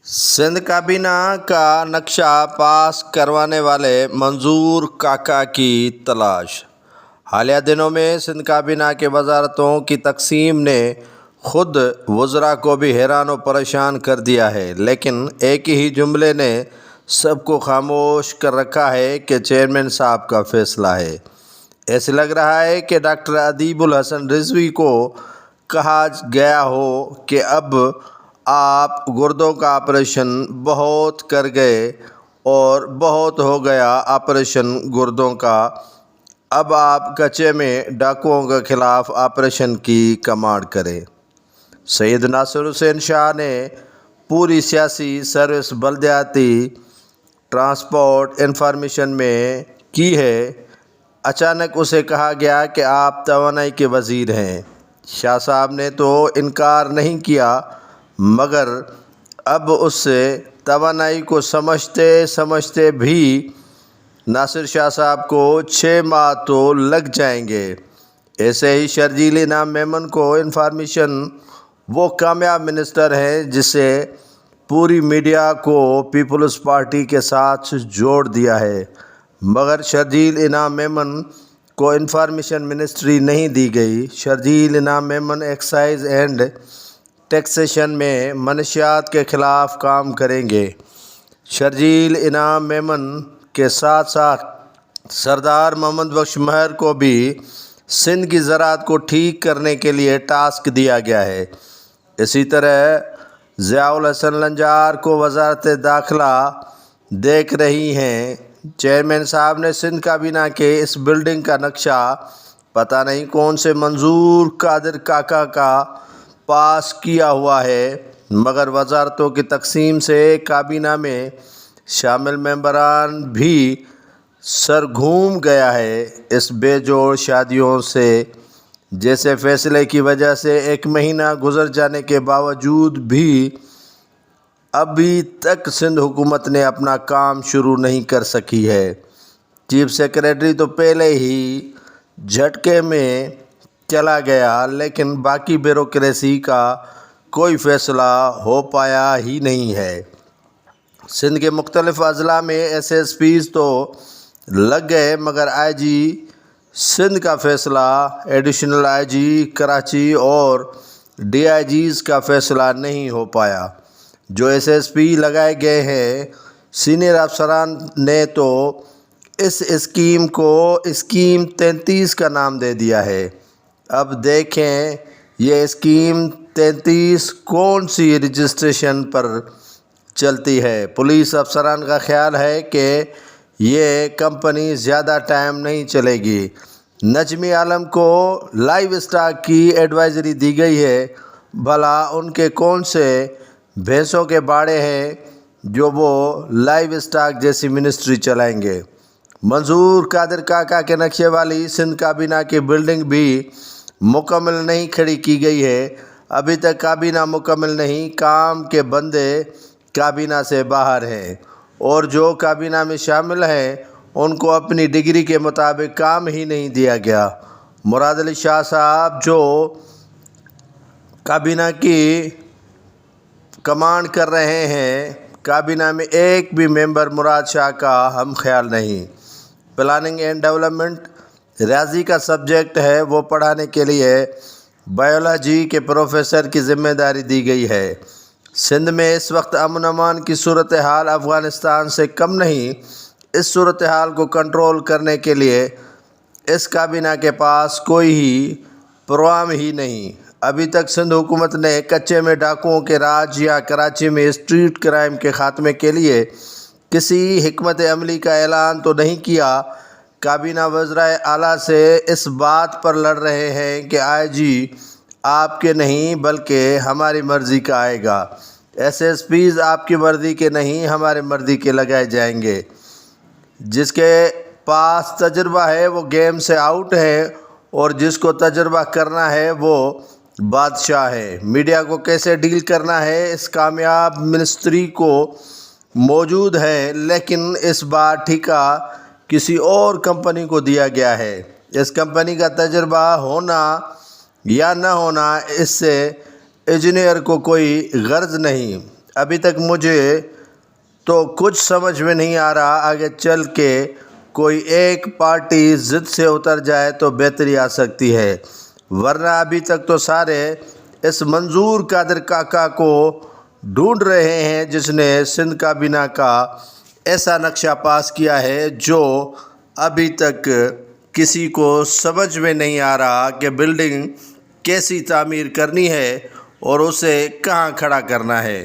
سندھ کابینہ کا نقشہ پاس کروانے والے منظور کاکا کی تلاش۔ حالیہ دنوں میں سندھ کابینہ کے وزارتوں کی تقسیم نے خود وزراء کو بھی حیران و پریشان کر دیا ہے، لیکن ایک ہی جملے نے سب کو خاموش کر رکھا ہے کہ چیئرمین صاحب کا فیصلہ ہے۔ ایسے لگ رہا ہے کہ ڈاکٹر ادیب الحسن رضوی کو کہا گیا ہو کہ اب آپ گردوں کا آپریشن بہت کر گئے اور بہت ہو گیا آپریشن گردوں کا، اب آپ کچے میں ڈاکوؤں کے خلاف آپریشن کی کمانڈ کریں۔ سید ناصر حسین شاہ نے پوری سیاسی سروس بلدیاتی ٹرانسپورٹ انفارمیشن میں کی ہے۔ اچانک اسے کہا گیا کہ آپ توانائی کے وزیر ہیں۔ شاہ صاحب نے تو انکار نہیں کیا، مگر اب اس سے توانائی کو سمجھتے بھی ناصر شاہ صاحب کو 6 ماہ تو لگ جائیں گے۔ ایسے ہی شرجیل انعام میمن کو انفارمیشن وہ کامیاب منسٹر ہیں جسے پوری میڈیا کو پیپلز پارٹی کے ساتھ جوڑ دیا ہے، مگر شرجیل انعام میمن کو انفارمیشن منسٹری نہیں دی گئی۔ شرجیل انعام میمن ایکسائز اینڈ ٹیکسیشن میں منشیات کے خلاف کام کریں گے۔ شرجیل انعام میمن کے ساتھ ساتھ سردار محمد بخش مہر کو بھی سندھ کی زراعت کو ٹھیک کرنے کے لیے ٹاسک دیا گیا ہے۔ اسی طرح ضیاء الحسن لنجار کو وزارت داخلہ دیکھ رہی ہیں۔ چیئرمین صاحب نے سندھ کابینہ کے اس بلڈنگ کا نقشہ پتہ نہیں کون سے منظور قادر کاکا کا پاس کیا ہوا ہے، مگر وزارتوں کی تقسیم سے کابینہ میں شامل ممبران بھی سر گھوم گیا ہے۔ اس بے جوڑ شادیوں سے جیسے فیصلے کی وجہ سے 1 مہینہ گزر جانے کے باوجود بھی ابھی تک سندھ حکومت نے اپنا کام شروع نہیں کر سکی ہے۔ چیف سیکریٹری تو پہلے ہی جھٹکے میں چلا گیا، لیکن باقی بیوروکریسی کا کوئی فیصلہ ہو پایا ہی نہیں ہے۔ سندھ کے مختلف اضلاع میں ایس پیز تو لگ گئے، مگر آئی جی سندھ کا فیصلہ، ایڈیشنل آئی جی کراچی اور ڈی آئی جیز کا فیصلہ نہیں ہو پایا۔ جو ایس پی لگائے گئے ہیں، سینئر افسران نے تو اس اسکیم کو اسکیم 33 کا نام دے دیا ہے۔ اب دیکھیں یہ اسکیم 33 کون سی رجسٹریشن پر چلتی ہے۔ پولیس افسران کا خیال ہے کہ یہ کمپنی زیادہ ٹائم نہیں چلے گی۔ نجمی عالم کو لائیو اسٹاک کی ایڈوائزری دی گئی ہے، بھلا ان کے کون سے بھینسوں کے باڑے ہیں جو وہ لائیو اسٹاک جیسی منسٹری چلائیں گے۔ منظور قادر کاکا کے نقشے والی سندھ کابینہ کی بلڈنگ بھی مکمل نہیں کھڑی کی گئی ہے۔ ابھی تک کابینہ مکمل نہیں، کام کے بندے کابینہ سے باہر ہیں، اور جو کابینہ میں شامل ہیں ان کو اپنی ڈگری کے مطابق کام ہی نہیں دیا گیا۔ مراد علی شاہ صاحب جو کابینہ کی کمانڈ کر رہے ہیں، کابینہ میں ایک بھی ممبر مراد شاہ کا ہم خیال نہیں۔ پلاننگ اینڈ ڈیولپمنٹ ریاضی کا سبجیکٹ ہے، وہ پڑھانے کے لیے بائیولوجی کے پروفیسر کی ذمہ داری دی گئی ہے۔ سندھ میں اس وقت امن امان کی صورتحال افغانستان سے کم نہیں۔ اس صورتحال کو کنٹرول کرنے کے لیے اس کابینہ کے پاس کوئی ہی پروگرام ہی نہیں۔ ابھی تک سندھ حکومت نے کچے میں ڈاکوؤں کے راج یا کراچی میں اسٹریٹ کرائم کے خاتمے کے لیے کسی حکمت عملی کا اعلان تو نہیں کیا۔ کابینہ وزرائے اعلیٰ سے اس بات پر لڑ رہے ہیں کہ آئی جی آپ کے نہیں بلکہ ہماری مرضی کا آئے گا، ایس پیز آپ کی مرضی کے نہیں ہماری مرضی کے لگائے جائیں گے۔ جس کے پاس تجربہ ہے وہ گیم سے آؤٹ ہے، اور جس کو تجربہ کرنا ہے وہ بادشاہ ہے۔ میڈیا کو کیسے ڈیل کرنا ہے اس کامیاب منسٹری کو موجود ہے، لیکن اس بار ٹھیکہ کسی اور کمپنی کو دیا گیا ہے۔ اس کمپنی کا تجربہ ہونا یا نہ ہونا اس سے انجینئر کو کوئی غرض نہیں۔ ابھی تک مجھے تو کچھ سمجھ میں نہیں آ رہا، آگے چل کے کوئی ایک پارٹی ضد سے اتر جائے تو بہتری آ سکتی ہے، ورنہ ابھی تک تو سارے اس منظور قادر کاکا کو ڈھونڈ رہے ہیں جس نے سندھ کابینہ کا ایسا نقشہ پاس کیا ہے جو ابھی تک کسی کو سمجھ میں نہیں آ رہا کہ بلڈنگ کیسی تعمیر کرنی ہے اور اسے کہاں کھڑا کرنا ہے۔